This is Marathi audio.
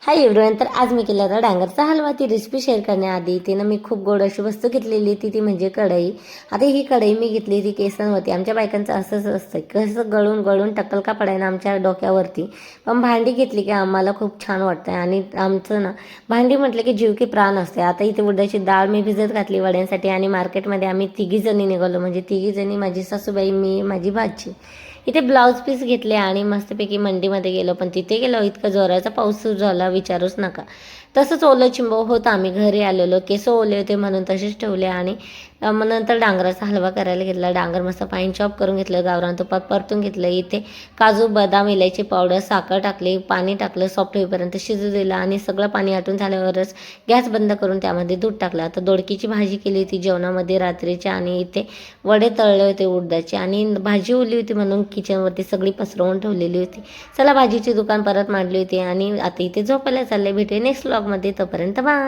हाय एव्हरीवन, तर आज मी केला होता डांगरचा हलवा. ती रेसिपी शेअर करण्याआधी तिनं मी खूप गोड अशी वस्तू घेतलेली ती म्हणजे कढई. आता ही कढई मी घेतली ती केसांवरती. आमच्या बायकांचं असंच असतं, कसं गळून गळून टक्कल का पडायना आमच्या डोक्यावरती. पण भांडी घेतली की आम्हाला खूप छान वाटतं आणि आमचं ना भांडी म्हटलं की जीव की प्राण असते. आता इथे उडदाची डाळ मी भिजत घातली वड्यांसाठी आणि मार्केटमध्ये आम्ही तिघीजणी निघालो. म्हणजे तिघीजणी, माझी सासूबाई, मी, माझी भाची. इथे ब्लाऊज पीस घेतले आणि मस्तपैकी मंडीमध्ये गेलो. पण तिथे गेलो इतका जोराचा पाऊस सुरू झाला, विचारूच नका. तसंच ओलं चिंब होतं. आम्ही घरी आलेलो, केस ओले होते म्हणून तसेच ठेवले आणि मग नंतर डांगराचा हलवा करायला घेतला. डांगर मस्त फाईन चॉप करून घेतलं, गावरान तुपात परतून घेतलं. इथे काजू, बदाम, इलायची पावडर, साखर टाकली, पाणी टाकलं, सॉफ्ट होईपर्यंत शिजू दिलं आणि सगळं पाणी आटून झाल्यावरच गॅस बंद करून त्यामध्ये दूध टाकलं. आता दोडकीची भाजी केली होती जेवणामध्ये रात्रीच्या आणि इथे वडे तळले होते उडदाचे आणि भाजी ओली होती म्हणून किचनवरती सगळी पसरवून ठेवलेली होती. चला भाजीची दुकान परत मांडली होती आणि आता इथे झोपायला चालले. भेटूया नेक्स्ट व्लॉगमध्ये. तोपर्यंत बाय.